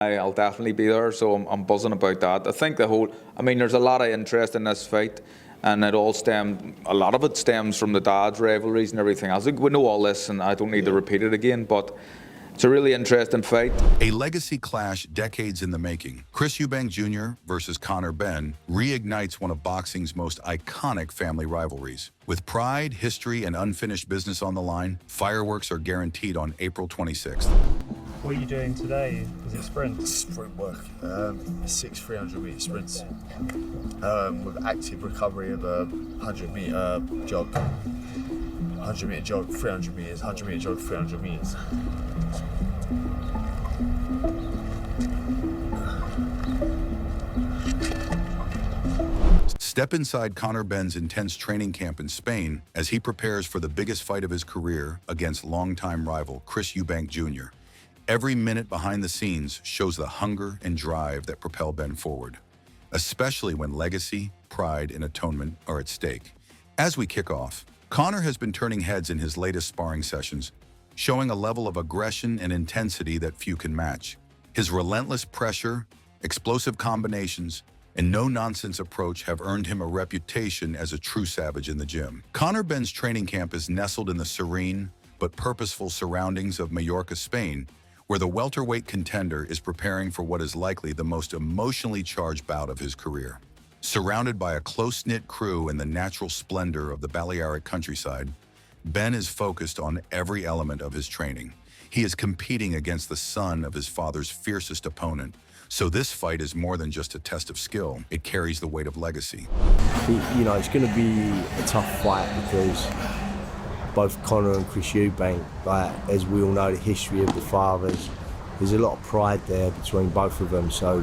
I'll definitely be there, so I'm buzzing about that. I think there's a lot of interest in this fight, and a lot of it stems from the dads' rivalries and everything. I think we know all this, and I don't need to repeat it again, but it's a really interesting fight. A legacy clash decades in the making. Chris Eubank Jr. versus Conor Benn reignites one of boxing's most iconic family rivalries. With pride, history, and unfinished business on the line, fireworks are guaranteed on April 26th. What are you doing today? Is it sprint? Sprint work, 6 300-metre sprints with active recovery of a 100-metre jog. 100-metre jog, 300 metres, 100-metre jog, 300 metres. Step inside Conor Benn's intense training camp in Spain as he prepares for the biggest fight of his career against longtime rival Chris Eubank Jr. Every minute behind the scenes shows the hunger and drive that propel Benn forward, especially when legacy, pride, and atonement are at stake. As we kick off, Conor has been turning heads in his latest sparring sessions, showing a level of aggression and intensity that few can match. His relentless pressure, explosive combinations, and no-nonsense approach have earned him a reputation as a true savage in the gym. Conor Benn's training camp is nestled in the serene but purposeful surroundings of Mallorca, Spain, where the welterweight contender is preparing for what is likely the most emotionally charged bout of his career. Surrounded by a close-knit crew in the natural splendor of the Balearic countryside, Benn is focused on every element of his training. He is competing against the son of his father's fiercest opponent, so this fight is more than just a test of skill. It carries the weight of legacy. It's going to be a tough fight because both Conor and Chris Eubank, as we all know, the history of the fathers, there's a lot of pride there between both of them, so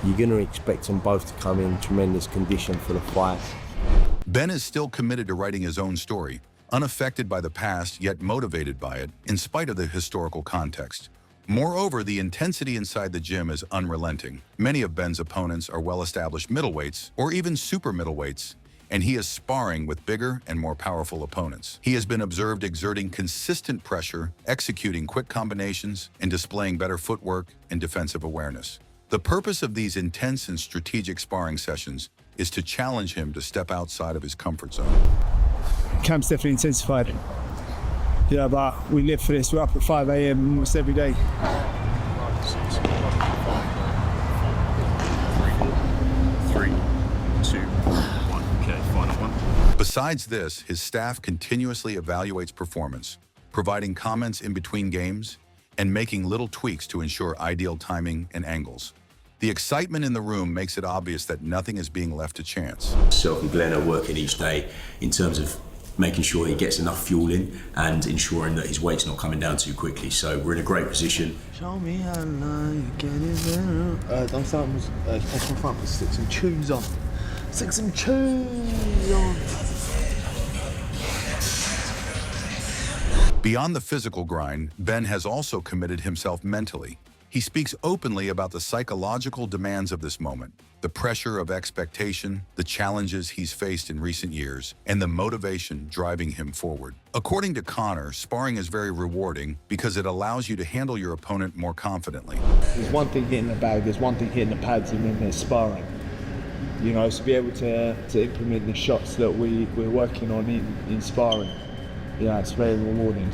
you're going to expect them both to come in tremendous condition for the fight. Benn is still committed to writing his own story, unaffected by the past, yet motivated by it, in spite of the historical context. Moreover, the intensity inside the gym is unrelenting. Many of Benn's opponents are well-established middleweights, or even super middleweights, and he is sparring with bigger and more powerful opponents. He has been observed exerting consistent pressure, executing quick combinations, and displaying better footwork and defensive awareness. The purpose of these intense and strategic sparring sessions is to challenge him to step outside of his comfort zone. Camp's definitely intensified. Yeah, but we live for this. We're up at 5 a.m. almost every day. 3, 2, 1. Okay, final one. Besides this, his staff continuously evaluates performance, providing comments in between games and making little tweaks to ensure ideal timing and angles. The excitement in the room makes it obvious that nothing is being left to chance. Self and Glenn are working each day in terms of making sure he gets enough fuel in and ensuring that his weight's not coming down too quickly. So we're in a great position. Show me how you get it there. Don't start catch my front, but stick some tunes on. Stick some tunes on. Beyond the physical grind, Benn has also committed himself mentally. He speaks openly about the psychological demands of this moment, the pressure of expectation, the challenges he's faced in recent years, and the motivation driving him forward. According to Conor, sparring is very rewarding because it allows you to handle your opponent more confidently. There's one thing hitting the bag, there's one thing hitting the pads, and then there's sparring. To be able to implement the shots that we're working on in sparring. It's very rewarding.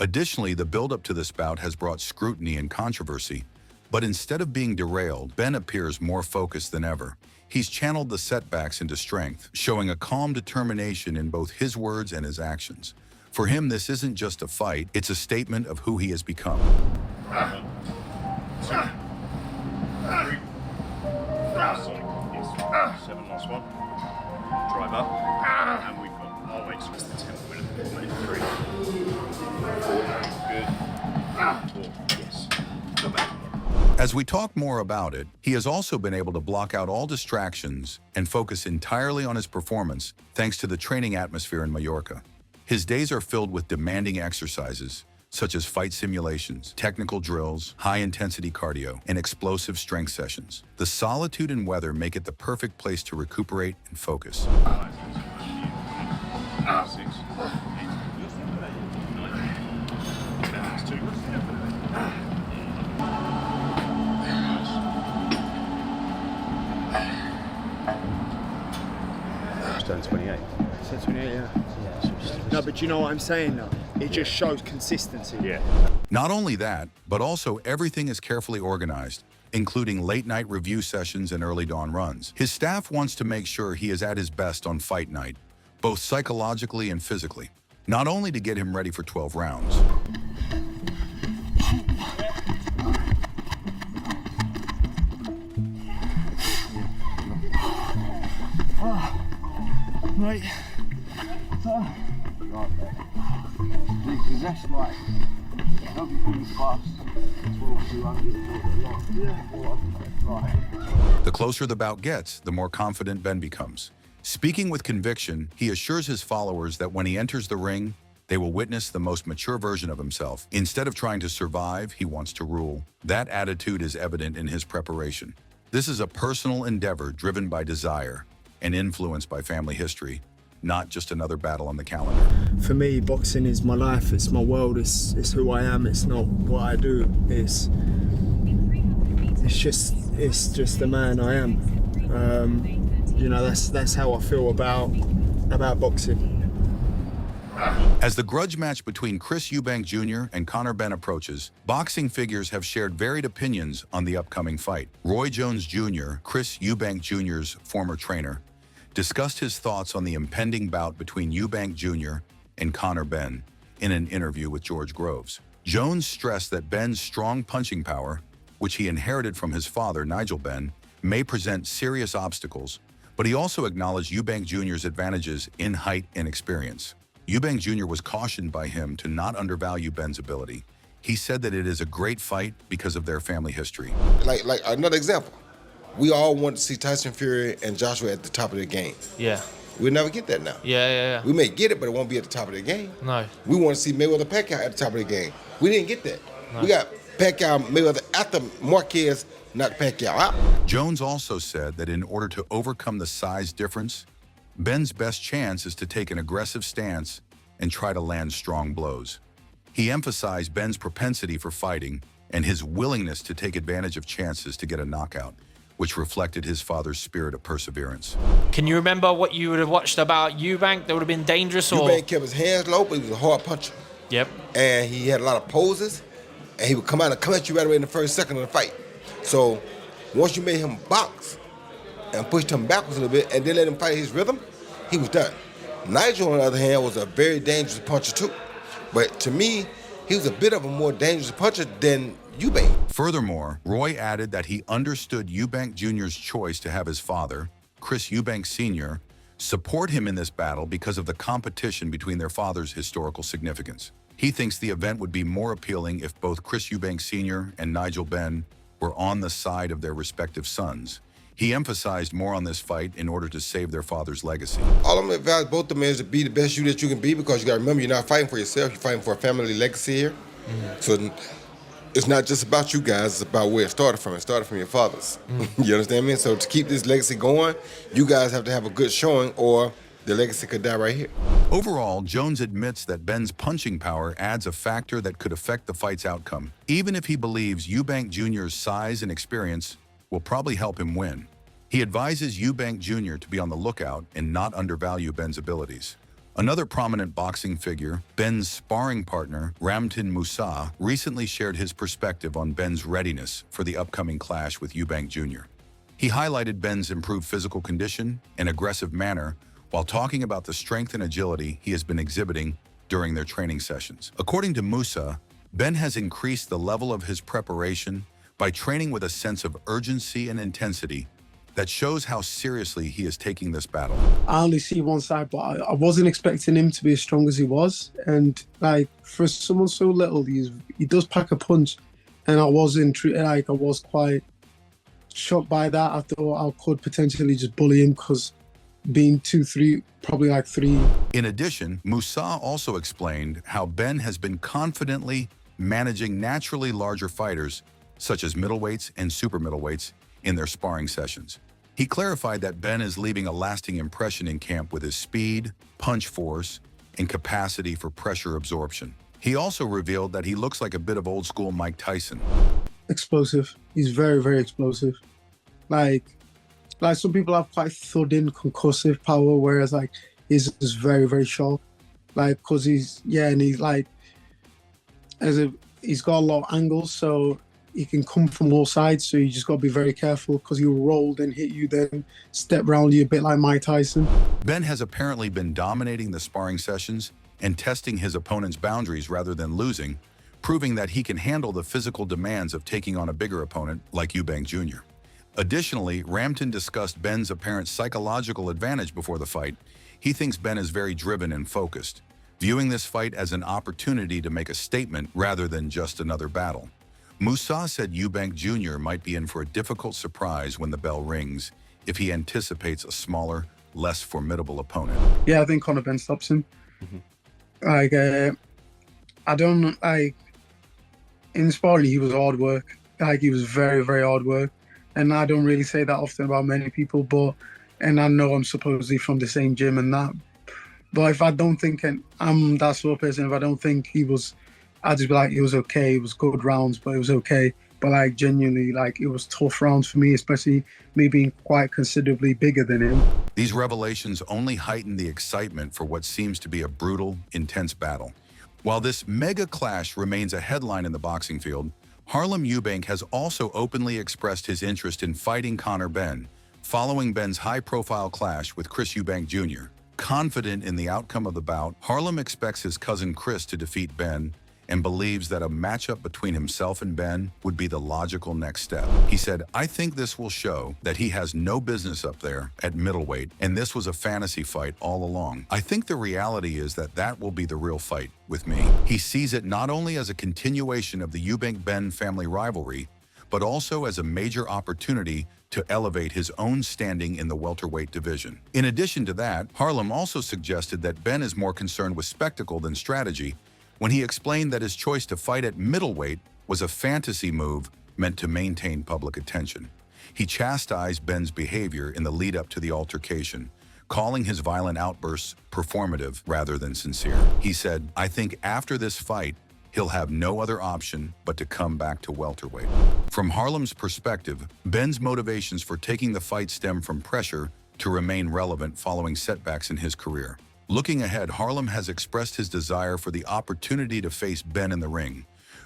Additionally, the build-up to this bout has brought scrutiny and controversy. But instead of being derailed, Benn appears more focused than ever. He's channeled the setbacks into strength, showing a calm determination in both his words and his actions. For him, this isn't just a fight, it's a statement of who he has become. 1, 2, 3, 4, 7, last one. Drive up, and we've got our weights as the 10th minute, 4 minute 3. 4, good. 4, yes. Go back. As we talk more about it, he has also been able to block out all distractions and focus entirely on his performance thanks to the training atmosphere in Mallorca. His days are filled with demanding exercises, such as fight simulations, technical drills, high-intensity cardio, and explosive strength sessions. The solitude and weather make it the perfect place to recuperate and focus. 6, 8, 9, 2. No, but you know what I'm saying though? It just shows consistency. Yeah. Not only that, but also everything is carefully organized, including late-night review sessions and early dawn runs. His staff wants to make sure he is at his best on fight night, both psychologically and physically, not only to get him ready for 12 rounds. Right. Because that's like, help you pretty fast. 12, The closer the bout gets, the more confident Ben becomes. Speaking with conviction, he assures his followers that when he enters the ring, they will witness the most mature version of himself. Instead of trying to survive, he wants to rule. That attitude is evident in his preparation. This is a personal endeavor driven by desire and influenced by family history, not just another battle on the calendar. For me, boxing is my life, it's my world, it's who I am, it's not what I do, it's just the man I am. You know, that's how I feel about boxing. As the grudge match between Chris Eubank Jr. and Conor Benn approaches, boxing figures have shared varied opinions on the upcoming fight. Roy Jones Jr., Chris Eubank Jr.'s former trainer, discussed his thoughts on the impending bout between Eubank Jr. and Conor Benn in an interview with George Groves. Jones stressed that Benn's strong punching power, which he inherited from his father, Nigel Benn, may present serious obstacles, but he also acknowledged Eubank Jr.'s advantages in height and experience. Eubank Jr. was cautioned by him to not undervalue Benn's ability. He said that it is a great fight because of their family history. Like another example, we all want to see Tyson Fury and Joshua at the top of their game. Yeah. We'll never get that now. Yeah. We may get it, but it won't be at the top of their game. No. We want to see Mayweather Pacquiao at the top of the game. We didn't get that. No. We got Pacquiao Mayweather after Marquez knocked Pacquiao out. Jones also said that in order to overcome the size difference, Benn's best chance is to take an aggressive stance and try to land strong blows. He emphasized Benn's propensity for fighting and his willingness to take advantage of chances to get a knockout, which reflected his father's spirit of perseverance. Can you remember what you would have watched about Eubank that would have been dangerous? Or Eubank kept his hands low, but he was a hard puncher. Yep. And he had a lot of poses, and he would come out and come at you right away in the first second of the fight. So once you made him box and pushed him backwards a little bit and then let him fight his rhythm, he was done. Nigel, on the other hand, was a very dangerous puncher too. But to me, he was a bit of a more dangerous puncher than Eubank. Furthermore, Roy added that he understood Eubank Jr.'s choice to have his father, Chris Eubank Sr., support him in this battle because of the competition between their fathers' historical significance. He thinks the event would be more appealing if both Chris Eubank Sr. and Nigel Benn were on the side of their respective sons. He emphasized more on this fight in order to save their father's legacy. All I'm gonna advise both of them is to be the best you that you can be, because you gotta remember, you're not fighting for yourself, you're fighting for a family legacy here. So it's not just about you guys, it's about where it started from. It started from your fathers. You understand me? So to keep this legacy going, you guys have to have a good showing or the legacy could die right here. Overall, Jones admits that Benn's punching power adds a factor that could affect the fight's outcome, even if he believes Eubank Jr.'s size and experience will probably help him win. He advises Eubank Jr. to be on the lookout and not undervalue Benn's abilities. Another prominent boxing figure, Benn's sparring partner, Ramtin Moussa, recently shared his perspective on Benn's readiness for the upcoming clash with Eubank Jr. He highlighted Benn's improved physical condition and aggressive manner while talking about the strength and agility he has been exhibiting during their training sessions. According to Moussa, Benn has increased the level of his preparation by training with a sense of urgency and intensity that shows how seriously he is taking this battle. I only see one side, but I wasn't expecting him to be as strong as he was. And like, for someone so little, he does pack a punch. And I was quite shocked by that. I thought I could potentially just bully him because being 2'3", probably like 3. In addition, Moussa also explained how Benn has been confidently managing naturally larger fighters, such as middleweights and super middleweights, in their sparring sessions. He clarified that Benn is leaving a lasting impression in camp with his speed, punch force, and capacity for pressure absorption. He also revealed that he looks like a bit of old-school Mike Tyson. Explosive. He's very, very explosive. Like some people have quite thudding, concussive power, whereas like his is very, very sharp. like because and he's like he's got a lot of angles, so he can come from all sides. So you just got to be very careful because he'll roll, then hit you, then step around you a bit like Mike Tyson. Ben has apparently been dominating the sparring sessions and testing his opponent's boundaries rather than losing, proving that he can handle the physical demands of taking on a bigger opponent like Eubank Jr. Additionally, Rampton discussed Ben's apparent psychological advantage before the fight. He thinks Ben is very driven and focused, viewing this fight as an opportunity to make a statement rather than just another battle. Moussa said Eubank Jr. might be in for a difficult surprise when the bell rings if he anticipates a smaller, less formidable opponent. Yeah, I think Conor Benn stops him. Like, I don't like in sparring he was hard work. Like he was very, very hard work, and I don't really say that often about many people. And I know I'm supposedly from the same gym and that. But if I don't think, and I'm that sort of person, if I don't think he was, I'd just be like, it was okay. It was good rounds, but it was okay. But like genuinely, like it was tough rounds for me, especially me being quite considerably bigger than him. These revelations only heighten the excitement for what seems to be a brutal, intense battle. While this mega clash remains a headline in the boxing field, Harlem Eubank has also openly expressed his interest in fighting Conor Benn, following Benn's high-profile clash with Chris Eubank Jr. Confident in the outcome of the bout, Harlem expects his cousin Chris to defeat Benn and believes that a matchup between himself and Benn would be the logical next step. He said, "I think this will show that he has no business up there at middleweight, and this was a fantasy fight all along. I think the reality is that that will be the real fight with me." He sees it not only as a continuation of the Eubank-Benn family rivalry, but also as a major opportunity to elevate his own standing in the welterweight division. In addition to that, Harlem also suggested that Benn is more concerned with spectacle than strategy, when he explained that his choice to fight at middleweight was a fantasy move meant to maintain public attention. He chastised Benn's behavior in the lead-up to the altercation, calling his violent outbursts performative rather than sincere. He said, "I think after this fight, he'll have no other option but to come back to welterweight." From Harlem's perspective, Benn's motivations for taking the fight stem from pressure to remain relevant following setbacks in his career. Looking ahead, Harlem has expressed his desire for the opportunity to face Benn in the ring.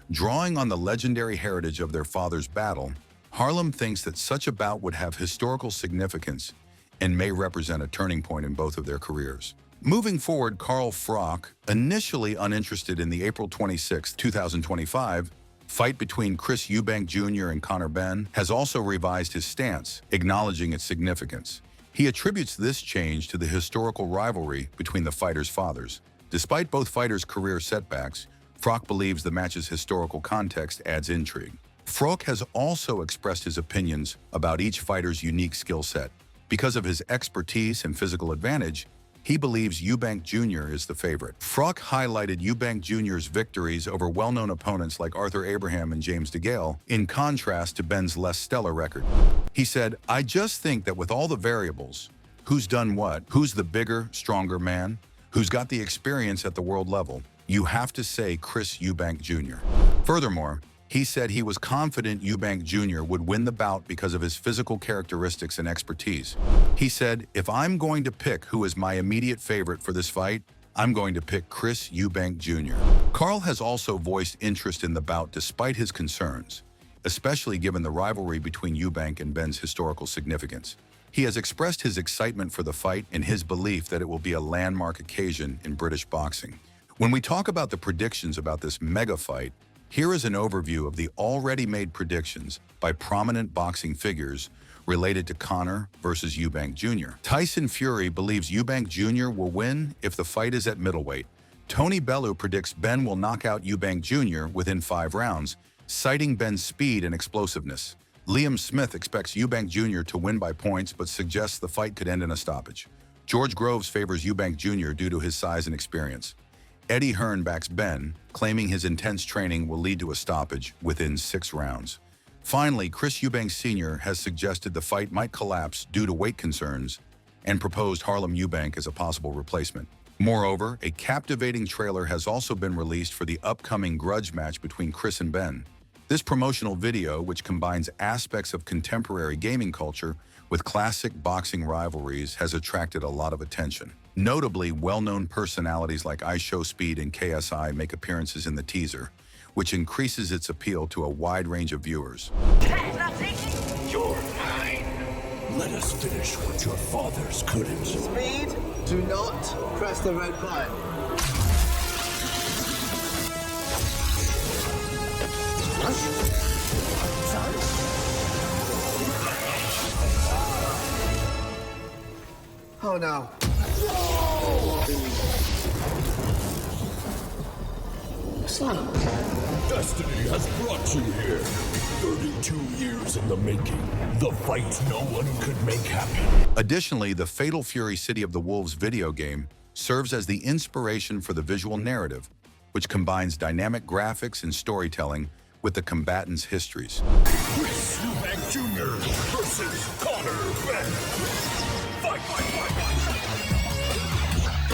Drawing on the legendary heritage of their father's battle, Harlem thinks that such a bout would have historical significance and may represent a turning point in both of their careers. Moving forward, Carl Froch, initially uninterested in the April 26, 2025, fight between Chris Eubank Jr. and Conor Benn, has also revised his stance, acknowledging its significance. He attributes this change to the historical rivalry between the fighters' fathers. Despite both fighters' career setbacks, Froch believes the match's historical context adds intrigue. Froch has also expressed his opinions about each fighter's unique skill set. Because of his expertise and physical advantage, he believes Eubank Jr. is the favorite. Froch highlighted Eubank Jr.'s victories over well-known opponents like Arthur Abraham and James DeGale, in contrast to Benn's less stellar record. He said, "I just think that with all the variables, who's done what, who's the bigger, stronger man, who's got the experience at the world level, you have to say Chris Eubank Jr." Furthermore, he said he was confident Eubank Jr. would win the bout because of his physical characteristics and expertise. He said, "If I'm going to pick who is my immediate favorite for this fight, I'm going to pick Chris Eubank Jr." Carl has also voiced interest in the bout despite his concerns, especially given the rivalry between Eubank and Benn's historical significance. He has expressed his excitement for the fight and his belief that it will be a landmark occasion in British boxing. When we talk about the predictions about this mega fight, here is an overview of the already made predictions by prominent boxing figures related to Conor versus Eubank Jr. Tyson Fury believes Eubank Jr. will win if the fight is at middleweight. Tony Bellew predicts Benn will knock out Eubank Jr. within 5 rounds, citing Benn's speed and explosiveness. Liam Smith expects Eubank Jr. to win by points but suggests the fight could end in a stoppage. George Groves favors Eubank Jr. due to his size and experience. Eddie Hearn backs Benn, claiming his intense training will lead to a stoppage within 6 rounds. Finally, Chris Eubank Sr. has suggested the fight might collapse due to weight concerns and proposed Harlem Eubank as a possible replacement. Moreover, a captivating trailer has also been released for the upcoming grudge match between Chris and Benn. This promotional video, which combines aspects of contemporary gaming culture with classic boxing rivalries, has attracted a lot of attention. Notably, well-known personalities like iShowSpeed and KSI make appearances in the teaser, which increases its appeal to a wide range of viewers. You're mine. Let us finish what your fathers couldn't. Speed, do not press the red button. Oh no. Son. Destiny has brought you here. 32 years in the making. The fight no one could make happen. Additionally, the Fatal Fury City of the Wolves video game serves as the inspiration for the visual narrative, which combines dynamic graphics and storytelling with the combatants' histories. Chris Eubank Jr. versus Conor Benn. Fight, fight, fight, fight.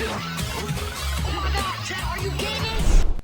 Oh my God, Chad, are you kidding me?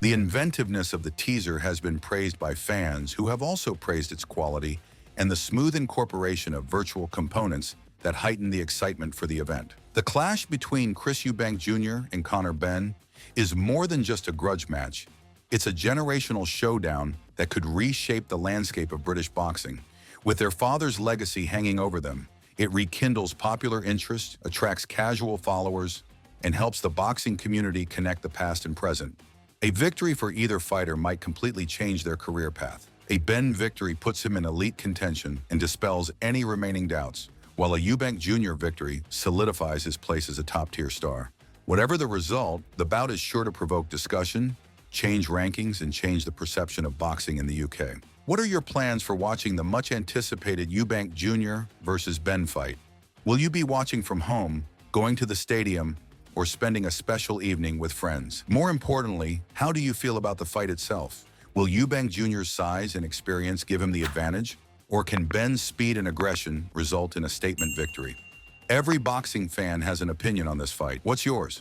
The inventiveness of the teaser has been praised by fans who have also praised its quality and the smooth incorporation of virtual components that heighten the excitement for the event. The clash between Chris Eubank Jr. and Conor Benn is more than just a grudge match. It's a generational showdown that could reshape the landscape of British boxing. With their father's legacy hanging over them, it rekindles popular interest, attracts casual followers, and helps the boxing community connect the past and present. A victory for either fighter might completely change their career path. A Benn victory puts him in elite contention and dispels any remaining doubts, while a Eubank Jr. victory solidifies his place as a top-tier star. Whatever the result, the bout is sure to provoke discussion, change rankings, and change the perception of boxing in the UK. What are your plans for watching the much-anticipated Eubank Jr. versus Benn fight? Will you be watching from home, going to the stadium, or spending a special evening with friends? More importantly, how do you feel about the fight itself? Will Eubank Jr.'s size and experience give him the advantage? Or can Benn's speed and aggression result in a statement victory? Every boxing fan has an opinion on this fight. What's yours?